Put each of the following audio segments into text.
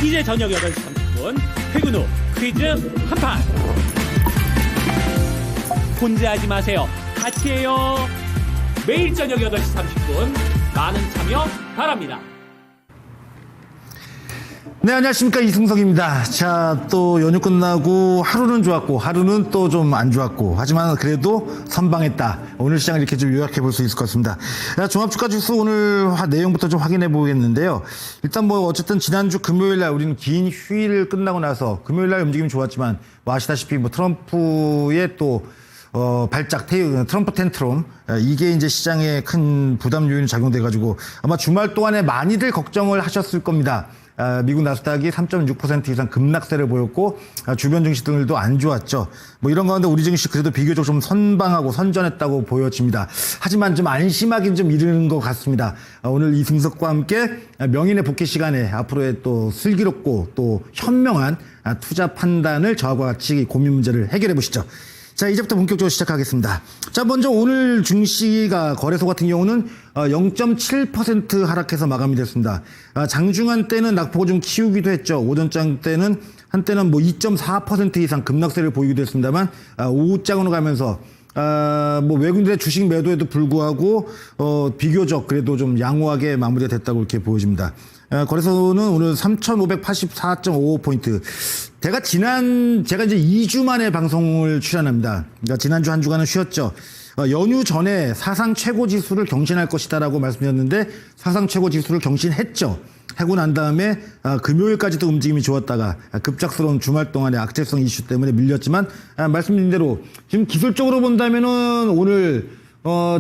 이제 저녁 8시 30분 퇴근 후 퀴즈 한판. 혼자 하지 마세요. 같이 해요. 매일 저녁 8시 30분 많은 참여 바랍니다. 네, 안녕하십니까. 이승석입니다. 자, 또 연휴 끝나고 하루는 좋았고 하루는 또 좀 안 좋았고, 하지만 그래도 선방했다. 오늘 시장을 이렇게 좀 요약해 볼 수 있을 것 같습니다. 종합주가 지수 오늘 내용부터 좀 확인해 보겠는데요. 일단 뭐 어쨌든 지난주 금요일 날 우리는 긴 휴일을 끝나고 나서 금요일 날 움직임이 좋았지만 뭐 아시다시피 뭐 트럼프의 또 발작, 트럼프 텐트럼, 이게 이제 시장에 큰 부담 요인이 작용돼가지고 아마 주말 동안에 많이들 걱정을 하셨을 겁니다. 미국 나스닥이 3.6% 이상 급락세를 보였고, 주변 증시들도 안 좋았죠. 뭐 이런 가운데 우리 증시 그래도 비교적 좀 선방하고 선전했다고 보여집니다. 하지만 좀 안심하긴 좀 이르는 것 같습니다. 오늘 이승석과 함께 명인의 복귀 시간에 앞으로의 또 슬기롭고 또 현명한 투자 판단을 저와 같이 고민 문제를 해결해 보시죠. 자, 이제부터 본격적으로 시작하겠습니다. 자, 먼저 오늘 증시가 거래소 같은 경우는 0.7% 하락해서 마감이 됐습니다. 장중한 때는 낙폭을 좀 키우기도 했죠. 오전장 때는 한때는 뭐 2.4% 이상 급락세를 보이기도 했습니다만, 오후장으로 가면서 뭐 외국인들의 주식 매도에도 불구하고 비교적 그래도 좀 양호하게 마무리가 됐다고 이렇게 보여집니다. 거래소는 오늘 3,584.55포인트. 제가 이제 2주 만에 방송을 출연합니다. 그러니까 지난주 한 주간은 쉬었죠. 연휴 전에 사상 최고 지수를 경신할 것이다라고 말씀드렸는데 사상 최고 지수를 경신했죠. 하고 난 다음에 금요일까지도 움직임이 좋았다가 급작스러운 주말 동안의 악재성 이슈 때문에 밀렸지만, 말씀드린 대로 지금 기술적으로 본다면은 오늘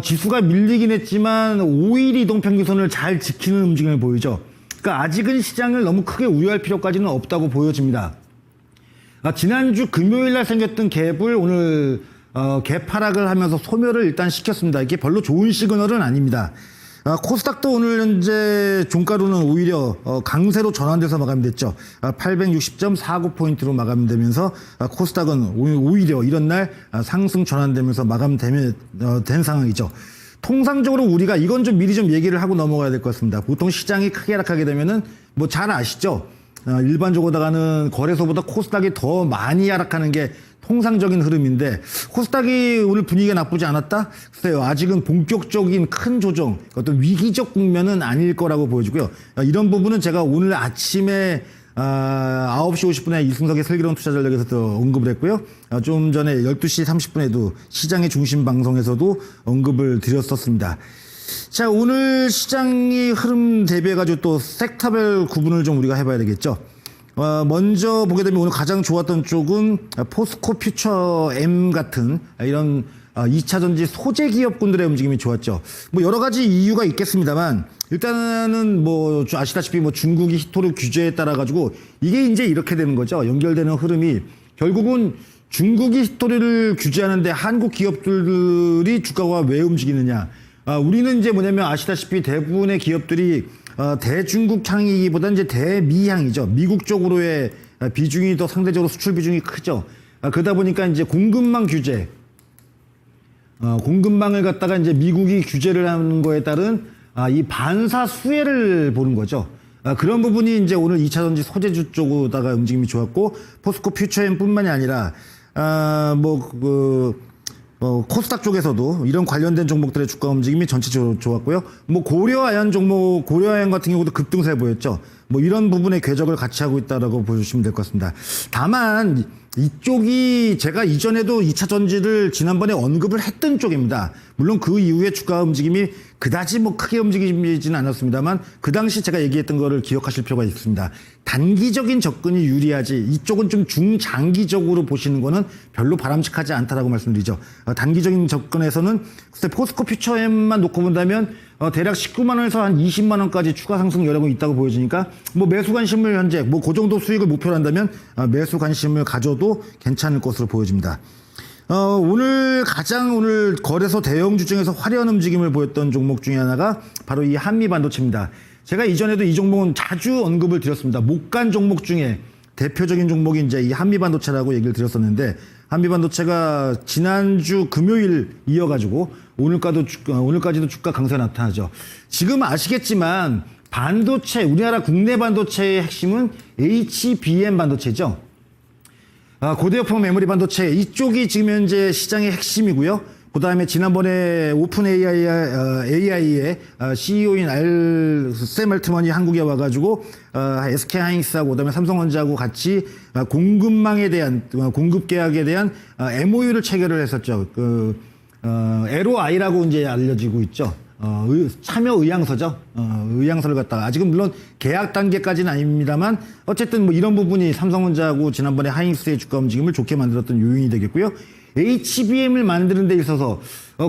지수가 밀리긴 했지만 5일 이동평균선을 잘 지키는 움직임을 보이죠. 그러니까 아직은 시장을 너무 크게 우려할 필요까지는 없다고 보여집니다. 지난주 금요일 날 생겼던 갭을 오늘 갭 하락을 하면서 소멸을 일단 시켰습니다. 이게 별로 좋은 시그널은 아닙니다. 코스닥도 오늘 현재 종가로는 오히려 강세로 전환돼서 마감됐죠. 860.49포인트로 마감되면서 코스닥은 오히려 이런 날 상승 전환되면서 마감된 상황이죠. 통상적으로 우리가 이건 좀 미리 좀 얘기를 하고 넘어가야 될 것 같습니다. 보통 시장이 크게 하락하게 되면은 뭐 잘 아시죠? 일반적으로다가는 거래소보다 코스닥이 더 많이 하락하는 게 통상적인 흐름인데, 코스닥이 오늘 분위기가 나쁘지 않았다? 글쎄요, 아직은 본격적인 큰 조정, 어떤 위기적 국면은 아닐 거라고 보여지고요. 이런 부분은 제가 오늘 아침에 9시 50분에 이승석의 슬기로운 투자 전략에서도 언급을 했고요. 좀 전에 12시 30분에도 시장의 중심 방송에서도 언급을 드렸었습니다. 자, 오늘 시장의 흐름 대비해가지고 또 섹터별 구분을 좀 우리가 해봐야 되겠죠. 먼저 보게 되면 오늘 가장 좋았던 쪽은 포스코 퓨처 M 같은 이런 2차 전지 소재 기업군들의 움직임이 좋았죠. 뭐 여러 가지 이유가 있겠습니다만, 일단은 뭐 아시다시피 뭐 중국이 히토류 규제에 따라 가지고 이게 이제 이렇게 되는 거죠. 연결되는 흐름이 결국은 중국이 히토류를 규제하는데 한국 기업들이 주가가 왜 움직이느냐. 우리는 이제 뭐냐면 아시다시피 대부분의 기업들이 대중국 향이기보다는 이제 대미향이죠. 미국 쪽으로의 비중이 더 상대적으로 수출 비중이 크죠. 그러다 보니까 이제 공급망 규제, 공급망을 갖다가 이제 미국이 규제를 하는 거에 따른 이 반사 수혜를 보는 거죠. 그런 부분이 이제 오늘 2차 전지 소재주 쪽으로다가 움직임이 좋았고, 포스코 퓨처엠뿐만이 아니라 코스닥 쪽에서도 이런 관련된 종목들의 주가 움직임이 전체적으로 좋았고요. 뭐 고려아연 종목, 고려아연 같은 경우도 급등세 보였죠. 뭐 이런 부분의 궤적을 같이 하고 있다라고 보시면 될 것 같습니다. 다만 이쪽이 제가 이전에도 2차 전지를 지난번에 언급을 했던 쪽입니다. 물론 그 이후에 주가 움직임이 그다지 뭐 크게 움직이지는 않았습니다만, 그 당시 제가 얘기했던 거를 기억하실 필요가 있습니다. 단기적인 접근이 유리하지, 이쪽은 좀 중장기적으로 보시는 거는 별로 바람직하지 않다라고 말씀드리죠. 단기적인 접근에서는 글쎄 포스코 퓨처엠만 놓고 본다면 대략 19만 원에서 한 20만 원까지 추가 상승 여력이 있다고 보여지니까, 뭐 매수 관심을 현재 뭐 그 정도 수익을 목표로 한다면 매수 관심을 가져도 괜찮을 것으로 보여집니다. 오늘 거래소 대형주 중에서 화려한 움직임을 보였던 종목 중에 하나가 바로 이 한미반도체입니다. 제가 이전에도 이 종목은 자주 언급을 드렸습니다. 못 간 종목 중에 대표적인 종목이 이제 이 한미반도체라고 얘기를 드렸었는데, 한미반도체가 지난주 금요일 이어가지고 오늘까지도 주가 강세 나타나죠. 지금 아시겠지만 반도체, 우리나라 국내 반도체의 핵심은 HBM 반도체죠. 고대역폭 메모리 반도체 이쪽이 지금 현재 시장의 핵심이고요. 그 다음에 지난번에 오픈 AI의 CEO인 샘 알트먼이 한국에 와가지고 SK 하이닉스하고 그다음에 삼성전자하고 같이 공급망에 대한 공급 계약에 대한 MOU를 체결을 했었죠. LOI라고 이제 알려지고 있죠. 참여 의향서죠. 의향서를 갖다가 아직은 물론 계약 단계까지는 아닙니다만 어쨌든 뭐 이런 부분이 삼성전자하고 지난번에 하이닉스의 주가 움직임을 좋게 만들었던 요인이 되겠고요. HBM을 만드는 데 있어서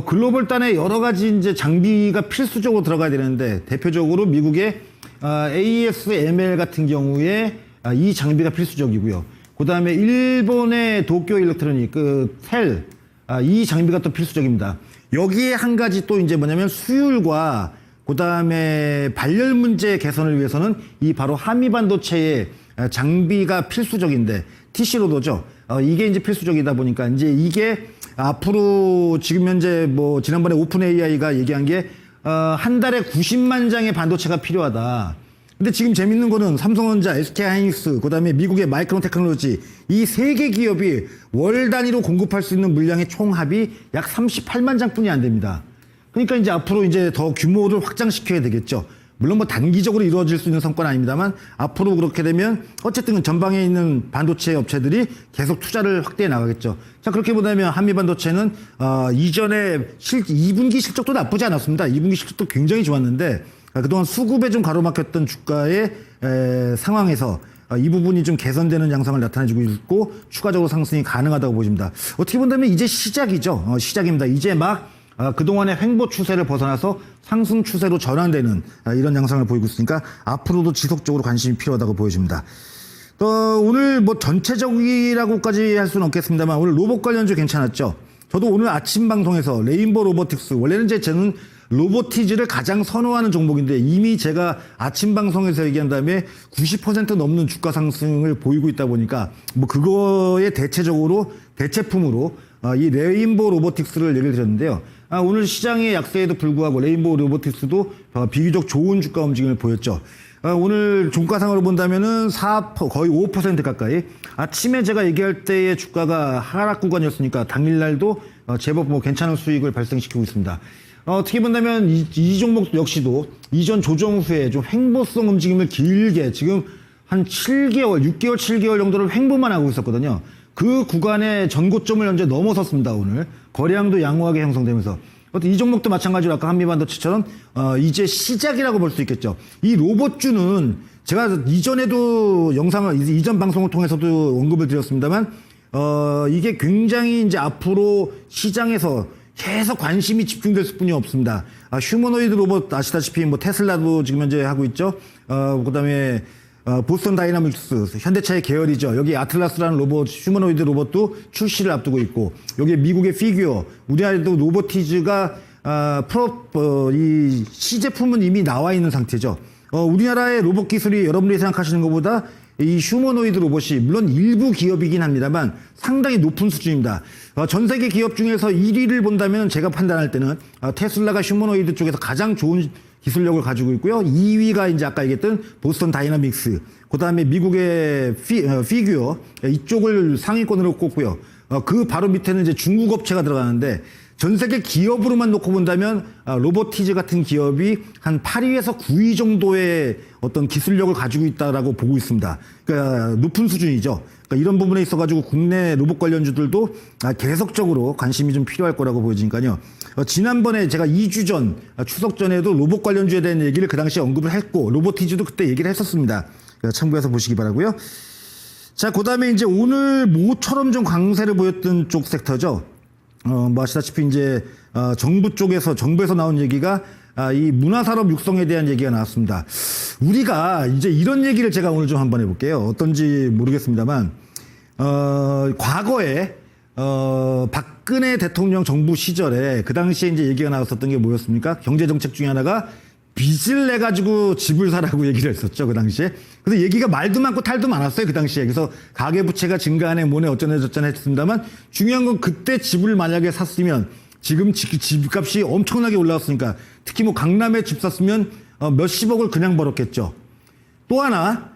글로벌 단에 여러 가지 이제 장비가 필수적으로 들어가야 되는데 대표적으로 미국의 ASML 같은 경우에 이 장비가 필수적이고요. 그다음에 일본의 도쿄 일렉트로닉 셀 이 장비가 또 필수적입니다. 여기에 한 가지 또 이제 뭐냐면 수율과 그다음에 발열 문제 개선을 위해서는 이 바로 한미 반도체의 장비가 필수적인데 TC로도죠. 이게 이제 필수적이다 보니까 이제 이게 앞으로 지금 현재 뭐 지난번에 오픈 AI가 얘기한 게 한 달에 90만 장의 반도체가 필요하다. 근데 지금 재밌는 거는 삼성전자, SK 하이닉스, 그다음에 미국의 마이크론 테크놀로지 이 세 개 기업이 월 단위로 공급할 수 있는 물량의 총합이 약 38만 장뿐이 안 됩니다. 그러니까 이제 앞으로 이제 더 규모를 확장시켜야 되겠죠. 물론 뭐 단기적으로 이루어질 수 있는 성과는 아닙니다만 앞으로 그렇게 되면 어쨌든 전방에 있는 반도체 업체들이 계속 투자를 확대해 나가겠죠. 자, 그렇게 보자면 한미 반도체는 이전에 2분기 실적도 나쁘지 않았습니다. 2분기 실적도 굉장히 좋았는데 그동안 수급에 좀 가로막혔던 주가의 상황에서 이 부분이 좀 개선되는 양상을 나타내주고 있고 추가적으로 상승이 가능하다고 보입니다. 어떻게 본다면 이제 시작이죠. 시작입니다. 이제 막 그동안의 횡보 추세를 벗어나서 상승 추세로 전환되는 이런 양상을 보이고 있으니까 앞으로도 지속적으로 관심이 필요하다고 보여집니다. 오늘 뭐 전체적이라고까지 할 수는 없겠습니다만 오늘 로봇 관련주 괜찮았죠. 저도 오늘 아침 방송에서 레인보 로보틱스 원래는 저는 로보티즈를 가장 선호하는 종목인데 이미 제가 아침 방송에서 얘기한 다음에 90% 넘는 주가 상승을 보이고 있다 보니까 뭐 그거에 대체적으로 대체품으로 이 레인보 로보틱스를 얘기를 드렸는데요. 오늘 시장의 약세에도 불구하고 레인보 로보틱스도 비교적 좋은 주가 움직임을 보였죠. 오늘 종가상으로 본다면은 거의 5% 가까이. 아침에 제가 얘기할 때의 주가가 하락 구간이었으니까 당일날도 제법 뭐 괜찮은 수익을 발생시키고 있습니다. 어떻게 본다면 이 종목 역시도 이전 조정 후에 좀 횡보성 움직임을 길게 지금 한 7개월, 6개월, 7개월 정도를 횡보만 하고 있었거든요. 그 구간의 전고점을 현재 넘어섰습니다, 오늘. 거래량도 양호하게 형성되면서. 이 종목도 마찬가지로 아까 한미반도체처럼 이제 시작이라고 볼 수 있겠죠. 이 로봇주는 제가 이전에도 이전 방송을 통해서도 언급을 드렸습니다만 이게 굉장히 이제 앞으로 시장에서 계속 관심이 집중될 수뿐이 없습니다. 휴머노이드 로봇 아시다시피 뭐 테슬라도 지금 현재 하고 있죠. 그다음에 보스턴 다이나믹스 현대차의 계열이죠. 여기 아틀라스라는 로봇 휴머노이드 로봇도 출시를 앞두고 있고 여기 미국의 피규어 우리나라에도 로보티즈가 이 시제품은 이미 나와 있는 상태죠. 우리나라의 로봇 기술이 여러분들이 생각하시는 것보다 이 휴머노이드 로봇이 물론 일부 기업이긴 합니다만 상당히 높은 수준입니다. 전 세계 기업 중에서 1위를 본다면 제가 판단할 때는 테슬라가 휴머노이드 쪽에서 가장 좋은 기술력을 가지고 있고요. 2위가 이제 아까 얘기했던 보스턴 다이나믹스, 그 다음에 미국의 피규어 이쪽을 상위권으로 꼽고요. 그 바로 밑에는 이제 중국 업체가 들어가는데 전 세계 기업으로만 놓고 본다면 로보티즈 같은 기업이 한 8위에서 9위 정도의 어떤 기술력을 가지고 있다라고 보고 있습니다. 그러니까 높은 수준이죠. 그러니까 이런 부분에 있어가지고 국내 로봇 관련주들도 계속적으로 관심이 좀 필요할 거라고 보여지니까요. 지난번에 제가 2주 전 추석 전에도 로봇 관련주에 대한 얘기를 그 당시에 언급을 했고 로보티즈도 그때 얘기를 했었습니다. 참고해서 보시기 바라고요. 자, 그다음에 이제 오늘 모처럼 좀 강세를 보였던 쪽 섹터죠. 뭐 아시다시피 이제 정부에서 나온 얘기가 이 문화산업 육성에 대한 얘기가 나왔습니다. 우리가 이제 이런 얘기를 제가 오늘 좀 한번 해볼게요. 어떤지 모르겠습니다만 과거에 박근혜 대통령 정부 시절에 그 당시에 이제 얘기가 나왔었던 게 뭐였습니까? 경제 정책 중에 하나가 빚을 내 가지고 집을 사라고 얘기를 했었죠, 그 당시에. 그래서 얘기가 말도 많고 탈도 많았어요, 그 당시에. 그래서 가계 부채가 증가하네 뭐네 어쩌네 저쩌네 했습니다만 중요한 건 그때 집을 만약에 샀으면 지금 집값이 엄청나게 올라왔으니까 특히 뭐 강남에 집 샀으면 몇십억을 그냥 벌었겠죠. 또 하나,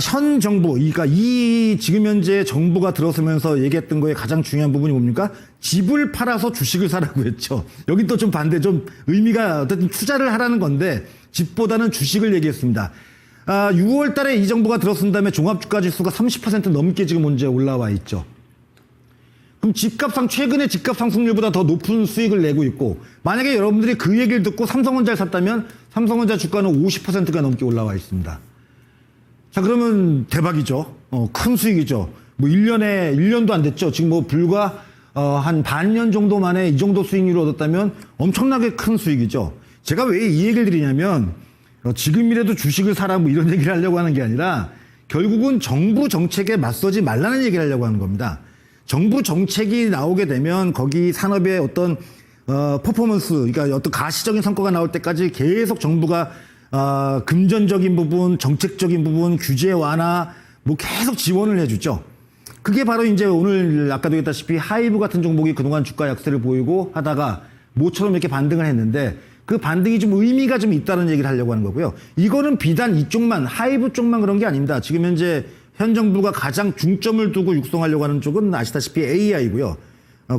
현 정부, 그러니까 이 지금 현재 정부가 들어서면서 얘기했던 거에 가장 중요한 부분이 뭡니까? 집을 팔아서 주식을 사라고 했죠. 여기 또 좀 반대, 좀 의미가 어쨌든 투자를 하라는 건데 집보다는 주식을 얘기했습니다. 6월 달에 이 정부가 들어선 다음에 종합주가 지수가 30% 넘게 지금 현재 올라와 있죠. 그럼 최근에 집값 상승률보다 더 높은 수익을 내고 있고, 만약에 여러분들이 그 얘기를 듣고 삼성전자를 샀다면 삼성전자 주가는 50%가 넘게 올라와 있습니다. 자, 그러면 대박이죠. 큰 수익이죠. 뭐 1년도 안 됐죠. 지금 뭐 불과 한 반년 정도 만에 이 정도 수익률을 얻었다면 엄청나게 큰 수익이죠. 제가 왜 이 얘기를 드리냐면 지금이라도 주식을 사라 뭐 이런 얘기를 하려고 하는 게 아니라 결국은 정부 정책에 맞서지 말라는 얘기를 하려고 하는 겁니다. 정부 정책이 나오게 되면 거기 산업의 어떤 퍼포먼스, 그러니까 어떤 가시적인 성과가 나올 때까지 계속 정부가 금전적인 부분, 정책적인 부분, 규제 완화 뭐 계속 지원을 해주죠. 그게 바로 이제 오늘 아까도 얘기했다시피 하이브 같은 종목이 그동안 주가 약세를 보이고 하다가 모처럼 이렇게 반등을 했는데 그 반등이 좀 의미가 좀 있다는 얘기를 하려고 하는 거고요. 이거는 비단 이쪽만, 하이브 쪽만 그런 게 아닙니다. 지금 현재 현 정부가 가장 중점을 두고 육성하려고 하는 쪽은 아시다시피 AI고요.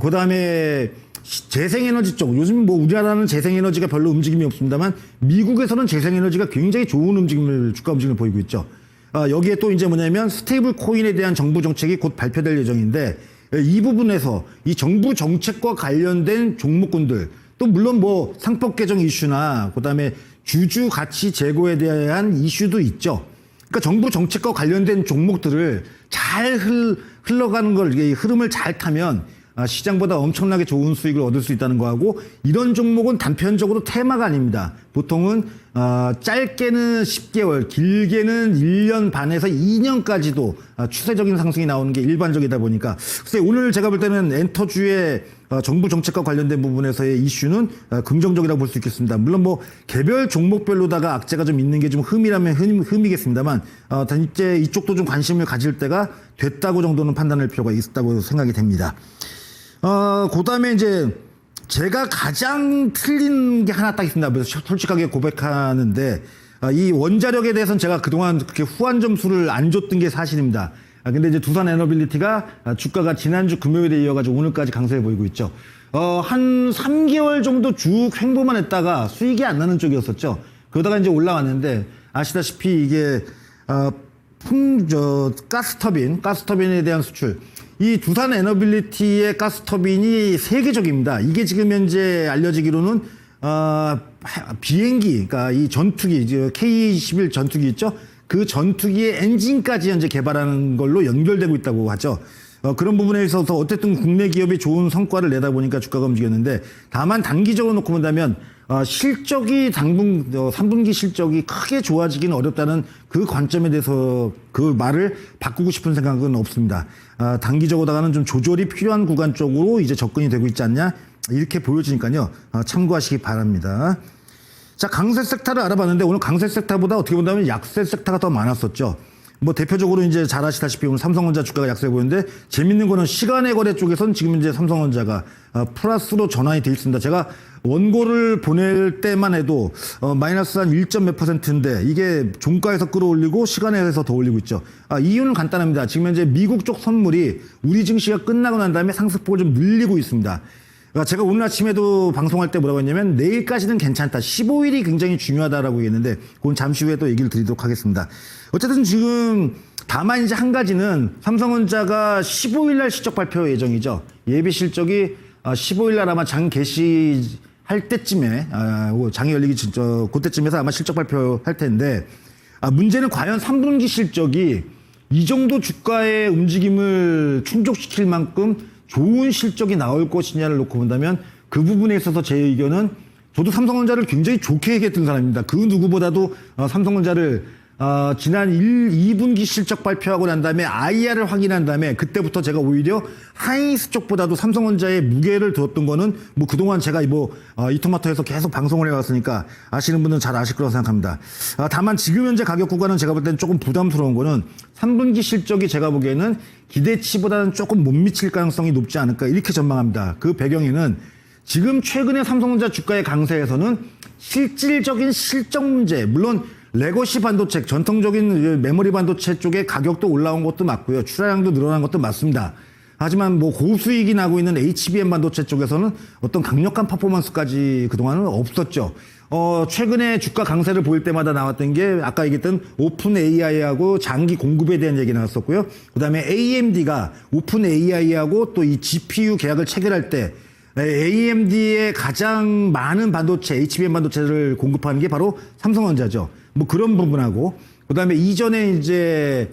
그 다음에 재생에너지 쪽, 요즘 뭐 우리나라는 재생에너지가 별로 움직임이 없습니다만 미국에서는 재생에너지가 굉장히 좋은 주가 움직임을 보이고 있죠. 여기에 또 이제 뭐냐면 스테이블 코인에 대한 정부 정책이 곧 발표될 예정인데 이 부분에서 이 정부 정책과 관련된 종목군들, 또 물론 뭐 상법 개정 이슈나 그다음에 주주 가치 제고에 대한 이슈도 있죠. 그러니까 정부 정책과 관련된 종목들을 잘 흘러가는 걸, 이 흐름을 잘 타면 시장보다 엄청나게 좋은 수익을 얻을 수 있다는 거하고, 이런 종목은 단편적으로 테마가 아닙니다. 보통은 짧게는 10개월, 길게는 1년 반에서 2년까지도 추세적인 상승이 나오는 게 일반적이다 보니까, 글쎄 오늘 제가 볼 때는 엔터주의 정부 정책과 관련된 부분에서의 이슈는 긍정적이라고 볼 수 있겠습니다. 물론 뭐 개별 종목별로다가 악재가 좀 있는 게 좀 흠이라면 흠이겠습니다만, 이제 이쪽도 좀 관심을 가질 때가 됐다고 정도는 판단할 필요가 있다고 생각이 됩니다. 그 다음에 이제 제가 가장 틀린 게 하나 딱 있습니다. 그래서 솔직하게 고백하는데, 이 원자력에 대해서는 제가 그동안 그렇게 후한 점수를 안 줬던 게 사실입니다. 근데 이제 두산 에너빌리티가 주가가 지난주 금요일에 이어가지고 오늘까지 강세를 보이고 있죠. 한 3개월 정도 쭉 횡보만 했다가 수익이 안 나는 쪽이었었죠. 그러다가 이제 올라왔는데, 아시다시피 이게, 가스터빈에 대한 수출. 이 두산 에너빌리티의 가스터빈이 세계적입니다. 이게 지금 현재 알려지기로는, 비행기, 그러니까 이 전투기, K-21 전투기 있죠? 그 전투기의 엔진까지 현재 개발하는 걸로 연결되고 있다고 하죠. 그런 부분에 있어서 어쨌든 국내 기업이 좋은 성과를 내다 보니까 주가가 움직였는데, 다만 단기적으로 놓고 본다면 실적이 3분기 실적이 크게 좋아지기는 어렵다는 그 관점에 대해서 그 말을 바꾸고 싶은 생각은 없습니다. 단기적으로다가는 좀 조절이 필요한 구간 쪽으로 이제 접근이 되고 있지 않냐, 이렇게 보여지니까요. 참고하시기 바랍니다. 자, 강세 섹터를 알아봤는데 오늘 강세 섹터보다 어떻게 본다면 약세 섹터가 더 많았었죠. 뭐 대표적으로 이제 잘 아시다시피 오늘 삼성전자 주가가 약세 보이는데, 재밌는 거는 시간의 거래 쪽에서는 지금 이제 삼성전자가 플러스로 전환이 돼 있습니다. 제가 원고를 보낼 때만 해도 마이너스 한 1점 몇 %인데 이게 종가에서 끌어올리고 시간에서 더 올리고 있죠. 이유는 간단합니다. 지금 현재 미국 쪽 선물이 우리 증시가 끝나고 난 다음에 상승폭을 좀 늘리고 있습니다. 제가 오늘 아침에도 방송할 때 뭐라고 했냐면 내일까지는 괜찮다. 15일이 굉장히 중요하다라고 얘기했는데 그건 잠시 후에 또 얘기를 드리도록 하겠습니다. 어쨌든 지금 다만 이제 한 가지는 삼성전자가 15일 날 실적 발표 예정이죠. 예비 실적이 15일 날 아마 장 개시할 때쯤에 장이 열리기 그때쯤에서 아마 실적 발표할 텐데, 문제는 과연 3분기 실적이 이 정도 주가의 움직임을 충족시킬 만큼 좋은 실적이 나올 것이냐를 놓고 본다면 그 부분에 있어서 제 의견은, 저도 삼성전자를 굉장히 좋게 얘기했던 사람입니다. 그 누구보다도 삼성전자를 지난 2분기 실적 발표하고 난 다음에 IR을 확인한 다음에 그때부터 제가 오히려 하이닉스 쪽보다도 삼성전자의 무게를 두었던 거는 뭐 그동안 제가 이토마토에서 계속 방송을 해왔으니까 아시는 분들은 잘 아실 거라고 생각합니다. 다만 지금 현재 가격 구간은 제가 볼 때는 조금 부담스러운 거는 3분기 실적이 제가 보기에는 기대치보다는 조금 못 미칠 가능성이 높지 않을까, 이렇게 전망합니다. 그 배경에는 지금 최근에 삼성전자 주가의 강세에서는 실질적인 실적 문제, 물론 레거시 반도체, 전통적인 메모리 반도체 쪽에 가격도 올라온 것도 맞고요. 출하량도 늘어난 것도 맞습니다. 하지만 뭐 고수익이 나고 있는 HBM 반도체 쪽에서는 어떤 강력한 퍼포먼스까지 그동안은 없었죠. 최근에 주가 강세를 보일 때마다 나왔던 게 아까 얘기했던 오픈 AI하고 장기 공급에 대한 얘기 나왔었고요. 그다음에 AMD가 오픈 AI하고 또 이 GPU 계약을 체결할 때 AMD의 가장 많은 반도체, HBM 반도체를 공급하는 게 바로 삼성전자죠. 뭐 그런 부분하고 그다음에 이전에 이제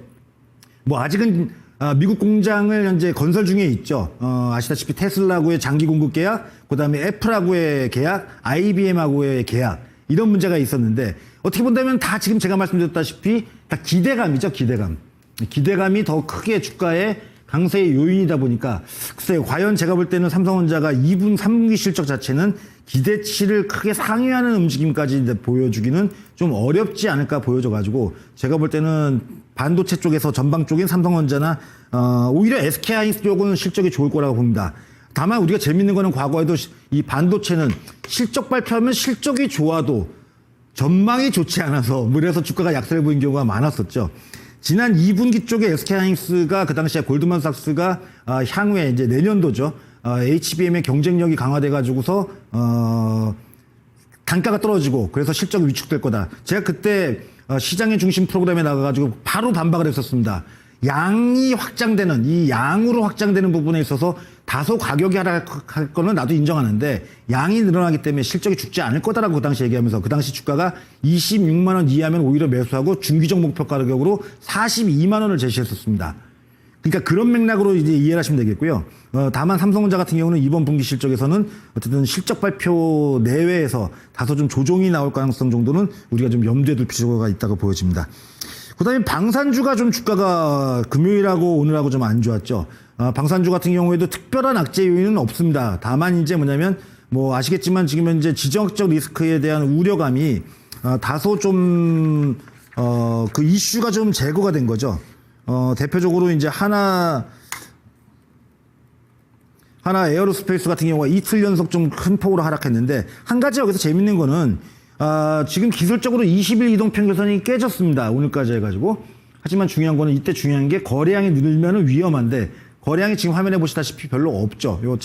뭐 아직은 미국 공장을 현재 건설 중에 있죠. 아시다시피 테슬라하고의 장기 공급 계약, 그다음에 애플하고의 계약, IBM하고의 계약 이런 문제가 있었는데 어떻게 본다면 다 지금 제가 말씀드렸다시피 다 기대감이죠. 기대감이 더 크게 주가의 강세의 요인이다 보니까 글쎄요. 과연 제가 볼 때는 삼성전자가 2분 3분기 실적 자체는 기대치를 크게 상회하는 움직임까지 보여주기는 좀 어렵지 않을까 보여져가지고 제가 볼 때는 반도체 쪽에서 전방 쪽인 삼성전자나 오히려 SK하이닉스 쪽은 실적이 좋을 거라고 봅니다. 다만 우리가 재밌는 거는 과거에도 이 반도체는 실적 발표하면 실적이 좋아도 전망이 좋지 않아서 그래서 주가가 약세를 보인 경우가 많았었죠. 지난 2분기 쪽에 SK하이닉스가 그 당시에 골드만삭스가 향후에 이제 내년도죠. HBM의 경쟁력이 강화돼 가지고서 단가가 떨어지고 그래서 실적이 위축될 거다. 제가 그때 시장의 중심 프로그램에 나가가지고 바로 반박을 했었습니다. 양이 확장되는 이 양으로 확장되는 부분에 있어서 다소 가격이 하락할 거는 나도 인정하는데 양이 늘어나기 때문에 실적이 죽지 않을 거다라고 그 당시 얘기하면서 그 당시 주가가 26만 원 이하면 오히려 매수하고 중기적 목표 가격으로 42만 원을 제시했었습니다. 그러니까 그런 맥락으로 이제 이해를 하시면 되겠고요. 다만 삼성전자 같은 경우는 이번 분기 실적에서는 어쨌든 실적 발표 내외에서 다소 좀 조정이 나올 가능성 정도는 우리가 좀 염두에 둘 필요가 있다고 보여집니다. 그다음에 방산주가 좀 주가가 금요일하고 오늘하고 좀 안 좋았죠. 방산주 같은 경우에도 특별한 악재 요인은 없습니다. 다만 이제 뭐냐면 뭐 아시겠지만 지금 현재 지정학적 리스크에 대한 우려감이 다소 좀 그 이슈가 좀 제거가 된 거죠. 대표적으로 이제 하나 에어로스페이스 같은 경우가 이틀 연속 좀 큰 폭으로 하락했는데 한 가지 여기서 재밌는 거는 지금 기술적으로 20일 이동 평균선이 깨졌습니다. 오늘까지 해가지고. 하지만 중요한 거는 이때 중요한 게 거래량이 늘면 위험한데 거래량이 지금 화면에 보시다시피 별로 없죠. 요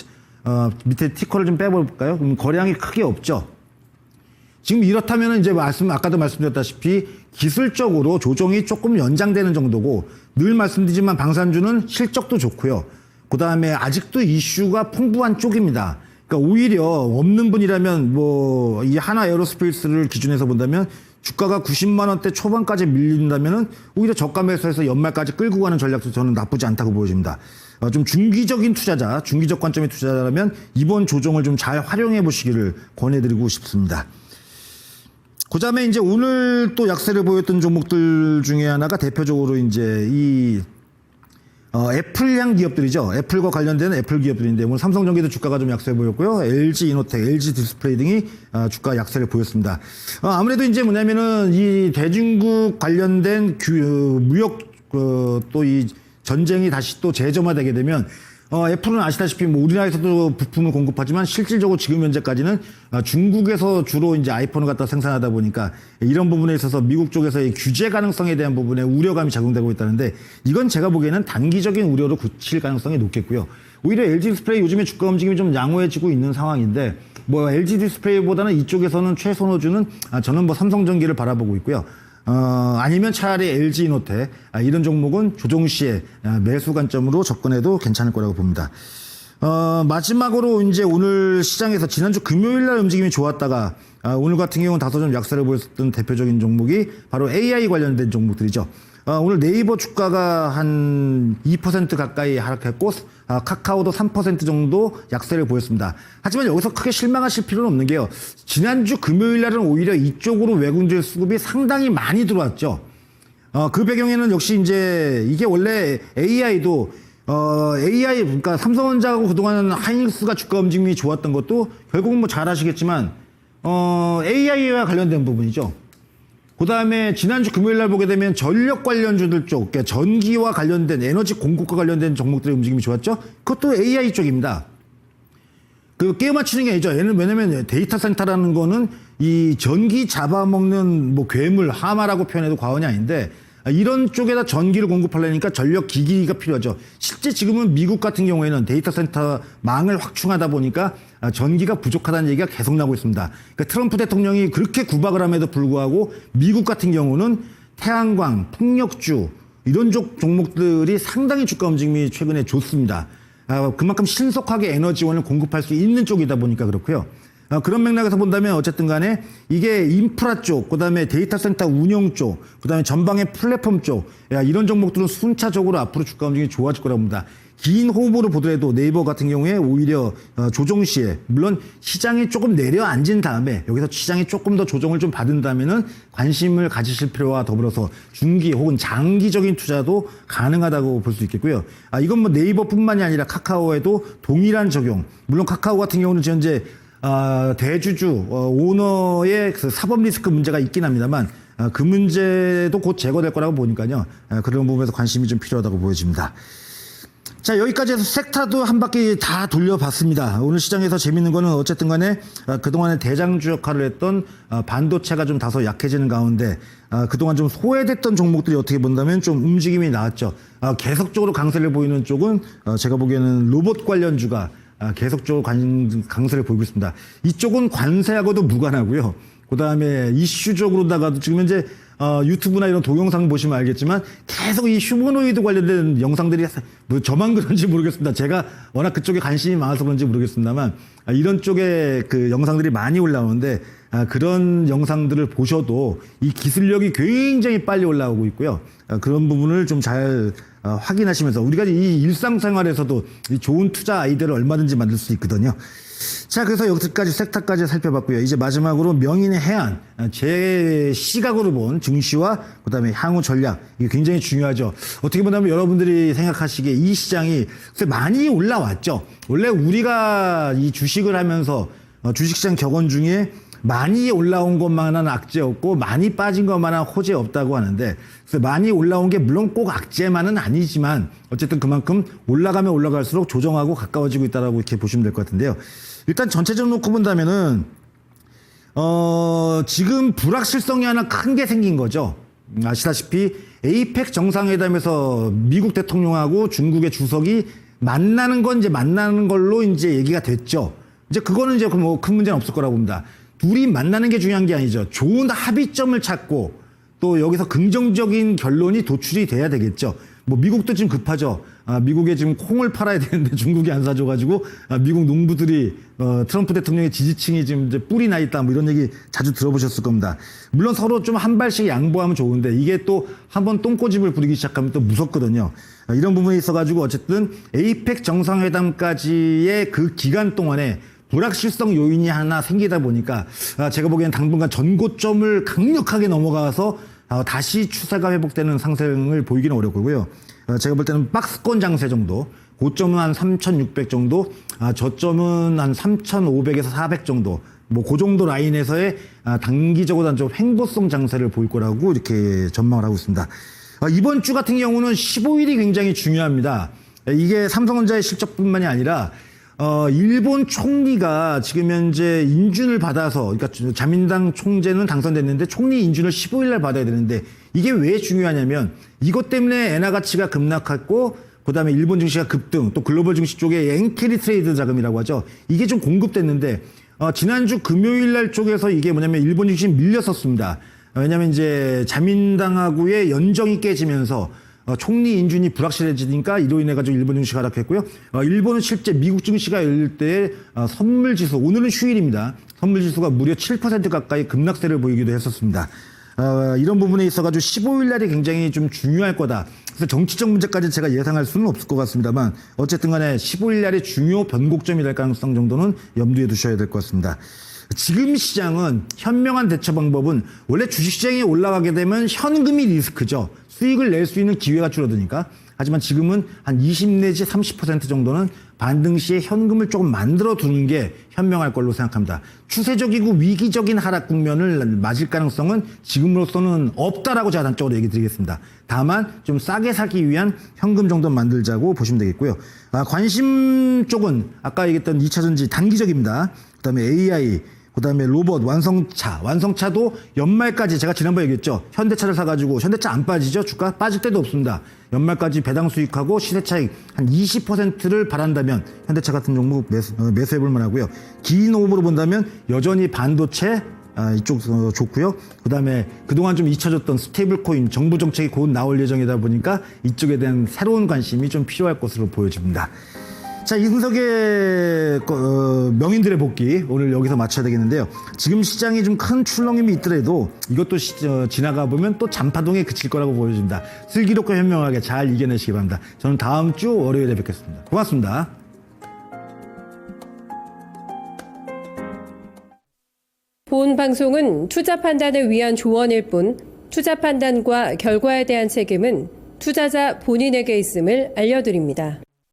밑에 티커를 좀 빼볼까요? 그럼 거래량이 크게 없죠. 지금 이렇다면 이제 아까도 말씀드렸다시피 기술적으로 조정이 조금 연장되는 정도고 늘 말씀드리지만 방산주는 실적도 좋고요. 그 다음에 아직도 이슈가 풍부한 쪽입니다. 그러니까 오히려 없는 분이라면 뭐 이 하나 에어로스페이스를 기준해서 본다면 주가가 90만 원대 초반까지 밀린다면은 오히려 저가 매수해서 연말까지 끌고 가는 전략도 저는 나쁘지 않다고 보여집니다. 좀 중기적인 투자자, 중기적 관점의 투자자라면 이번 조정을 좀 잘 활용해 보시기를 권해드리고 싶습니다. 그 다음에 이제 오늘 또 약세를 보였던 종목들 중에 하나가 대표적으로 이제 이 애플향 기업들이죠. 애플과 관련된 애플 기업들인데 오늘 삼성전기도 주가가 좀 약세 보였고요. LG 이노텍, LG 디스플레이 등이 주가 약세를 보였습니다. 아무래도 이제 뭐냐면은 이 대중국 관련된 무역 또 이 전쟁이 다시 또 재점화되게 되면 애플은 아시다시피 뭐 우리나라에서도 부품을 공급하지만 실질적으로 지금 현재까지는 중국에서 주로 이제 아이폰을 갖다 생산하다 보니까 이런 부분에 있어서 미국 쪽에서의 규제 가능성에 대한 부분에 우려감이 작용되고 있다는데 이건 제가 보기에는 단기적인 우려로 그칠 가능성이 높겠고요. 오히려 LG 디스플레이 요즘에 주가 움직임이 좀 양호해지고 있는 상황인데 뭐 LG 디스플레이보다는 이쪽에서는 최선호주는 저는 뭐 삼성전기를 바라보고 있고요. 아니면 차라리 LG 이노텍 이런 종목은 조정 시에 매수 관점으로 접근해도 괜찮을 거라고 봅니다. 마지막으로 이제 오늘 시장에서 지난주 금요일 날 움직임이 좋았다가 오늘 같은 경우는 다소 좀 약세를 보였던 대표적인 종목이 바로 AI 관련된 종목들이죠. 오늘 네이버 주가가 한 2% 가까이 하락했고 카카오도 3% 정도 약세를 보였습니다. 하지만 여기서 크게 실망하실 필요는 없는 게요. 지난주 금요일 날은 오히려 이쪽으로 외국인들 수급이 상당히 많이 들어왔죠. 그 배경에는 역시 이제 이게 원래 AI도 AI 그러니까 삼성전자하고 그동안 하이닉스가 주가 움직임이 좋았던 것도 결국은 뭐 잘 아시겠지만 AI와 관련된 부분이죠. 그 다음에 지난주 금요일 날 보게 되면 전력 관련주들 쪽, 그러니까 전기와 관련된 에너지 공급과 관련된 종목들의 움직임이 좋았죠. 그것도 AI 쪽입니다. 그 끼워 맞추는 게 아니죠. 얘는 왜냐면 데이터 센터라는 거는 이 전기 잡아먹는 뭐 괴물, 하마라고 표현해도 과언이 아닌데 이런 쪽에다 전기를 공급하려니까 전력 기기가 필요하죠. 실제 지금은 미국 같은 경우에는 데이터 센터 망을 확충하다 보니까 전기가 부족하다는 얘기가 계속 나오고 있습니다. 그러니까 트럼프 대통령이 그렇게 구박을 함에도 불구하고 미국 같은 경우는 태양광, 풍력주 이런 종목들이 상당히 주가 움직임이 최근에 좋습니다. 그만큼 신속하게 에너지원을 공급할 수 있는 쪽이다 보니까 그렇고요. 그런 맥락에서 본다면 어쨌든 간에 이게 인프라 쪽, 그다음에 데이터 센터 운영 쪽, 그다음에 전방의 플랫폼 쪽, 이런 종목들은 순차적으로 앞으로 주가 움직임이 좋아질 거라고 봅니다. 긴 호흡으로 보더라도 네이버 같은 경우에 오히려 조정 시에 물론 시장이 조금 내려앉은 다음에 여기서 시장이 조금 더 조정을 좀 받은다면은 관심을 가지실 필요와 더불어서 중기 혹은 장기적인 투자도 가능하다고 볼 수 있겠고요. 이건 뭐 네이버뿐만이 아니라 카카오에도 동일한 적용. 물론 카카오 같은 경우는 현재 대주주 오너의 그 사법 리스크 문제가 있긴 합니다만 그 문제도 곧 제거될 거라고 보니까요. 그런 부분에서 관심이 좀 필요하다고 보여집니다. 자, 여기까지 해서 섹터도 한 바퀴 다 돌려봤습니다. 오늘 시장에서 재밌는 거는 어쨌든 간에 그동안에 대장주 역할을 했던 반도체가 좀 다소 약해지는 가운데 그동안 좀 소외됐던 종목들이 어떻게 본다면 좀 움직임이 나왔죠. 계속적으로 강세를 보이는 쪽은 제가 보기에는 로봇 관련주가 계속적으로 강세를 보이고 있습니다. 이쪽은 관세하고도 무관하고요. 그 다음에 이슈적으로다가도 지금 현재 유튜브나 이런 동영상 보시면 알겠지만 계속 이 휴머노이드 관련된 영상들이 뭐 저만 그런지 모르겠습니다. 제가 워낙 그쪽에 관심이 많아서 그런지 모르겠습니다만 이런 쪽에 그 영상들이 많이 올라오는데 그런 영상들을 보셔도 이 기술력이 굉장히 빨리 올라오고 있고요. 그런 부분을 좀 잘 확인하시면서 우리가 이 일상생활에서도 이 좋은 투자 아이디어를 얼마든지 만들 수 있거든요. 자, 그래서 여기까지 섹터까지 살펴봤고요. 이제 마지막으로 명인의 해안, 제 시각으로 본 증시와 그다음에 향후 전략, 이게 굉장히 중요하죠. 어떻게 보면 여러분들이 생각하시기에 이 시장이 많이 올라왔죠. 원래 우리가 이 주식을 하면서 주식시장 격언 중에 많이 올라온 것만한 악재 없고 많이 빠진 것만한 호재 없다고 하는데, 그래서 많이 올라온 게 물론 꼭 악재만은 아니지만 어쨌든 그만큼 올라가면 올라갈수록 조정하고 가까워지고 있다라고 이렇게 보시면 될 것 같은데요. 일단 전체적으로 놓고 본다면은 지금 불확실성이 하나 큰 게 생긴 거죠. 아시다시피 에이펙 정상회담에서 미국 대통령하고 중국의 주석이 만나는 건 이제 만나는 걸로 이제 얘기가 됐죠. 이제 그거는 이제 뭐 큰 문제는 없을 거라고 봅니다. 둘이 만나는 게 중요한 게 아니죠. 좋은 합의점을 찾고 또 여기서 긍정적인 결론이 도출이 돼야 되겠죠. 뭐 미국도 지금 급하죠. 미국에 지금 콩을 팔아야 되는데 중국이 안 사줘가지고 미국 농부들이 트럼프 대통령의 지지층이 지금 이제 뿔이 나 있다 뭐 이런 얘기 자주 들어보셨을 겁니다. 물론 서로 좀 한 발씩 양보하면 좋은데 이게 또 한번 똥꼬집을 부리기 시작하면 또 무섭거든요. 이런 부분이 있어가지고 어쨌든 에이펙 정상회담까지의 그 기간 동안에 불확실성 요인이 하나 생기다 보니까 제가 보기엔 당분간 전고점을 강력하게 넘어가서 다시 추세가 회복되는 상승을 보이기는 어렵고요. 제가 볼 때는 박스권 장세 정도, 고점은 한 3,600 정도, 저점은 한 3,500에서 400 정도, 뭐 그 정도 라인에서의 단기적으로 좀 횡보성 장세를 보일 거라고 이렇게 전망을 하고 있습니다. 이번 주 같은 경우는 15일이 굉장히 중요합니다. 이게 삼성전자의 실적뿐만이 아니라 일본 총리가 지금 현재 인준을 받아서, 그러니까 자민당 총재는 당선됐는데 총리 인준을 15일 날 받아야 되는데 이게 왜 중요하냐면 이것 때문에 엔화 가치가 급락했고 그다음에 일본 증시가 급등, 또 글로벌 증시 쪽에 엔캐리 트레이드 자금이라고 하죠. 이게 좀 공급됐는데 지난주 금요일 날 쪽에서 이게 뭐냐면 일본 증시 밀렸었습니다. 왜냐면 이제 자민당하고의 연정이 깨지면서 총리 인준이 불확실해지니까 이로 인해 가지고 일본 증시가 하락했고요. 일본은 실제 미국 증시가 열릴 때 선물 지수, 오늘은 휴일입니다. 선물 지수가 무려 7% 가까이 급락세를 보이기도 했었습니다. 이런 부분에 있어 가지고 15일 날이 굉장히 좀 중요할 거다. 그래서 정치적 문제까지 제가 예상할 수는 없을 것 같습니다만 어쨌든 간에 15일 날이 중요 변곡점이 될 가능성 정도는 염두에 두셔야 될 것 같습니다. 지금 시장은 현명한 대처 방법은 원래 주식시장이 올라가게 되면 현금이 리스크죠. 수익을 낼 수 있는 기회가 줄어드니까. 하지만 지금은 한 20 내지 30% 정도는 반등 시에 현금을 조금 만들어 두는 게 현명할 걸로 생각합니다. 추세적이고 위기적인 하락 국면을 맞을 가능성은 지금으로서는 없다라고 제가 단적으로 얘기 드리겠습니다. 다만 좀 싸게 사기 위한 현금 정도 만들자고 보시면 되겠고요. 관심 쪽은 아까 얘기했던 2차전지 단기적입니다. 그다음에 AI, 그다음에 로봇, 완성차도 연말까지 제가 지난번에 얘기했죠. 현대차를 사가지고 현대차 안 빠지죠. 주가 빠질 때도 없습니다. 연말까지 배당 수익하고 시세 차익 한 20%를 바란다면 현대차 같은 종목 매수해볼 만하고요. 긴 호흡으로 본다면 여전히 반도체 이쪽 좋고요. 그다음에 그동안 좀 잊혀졌던 스테이블 코인 정부 정책이 곧 나올 예정이다 보니까 이쪽에 대한 새로운 관심이 좀 필요할 것으로 보여집니다. 자, 이승석의 명인들의 복귀 오늘 여기서 마쳐야 되겠는데요. 지금 시장이 좀 큰 출렁임이 있더라도 이것도 지나가 보면 또 잔파동에 그칠 거라고 보여집니다. 슬기롭고 현명하게 잘 이겨내시기 바랍니다. 저는 다음 주 월요일에 뵙겠습니다. 고맙습니다. 본 방송은 투자 판단을 위한 조언일 뿐 투자 판단과 결과에 대한 책임은 투자자 본인에게 있음을 알려드립니다.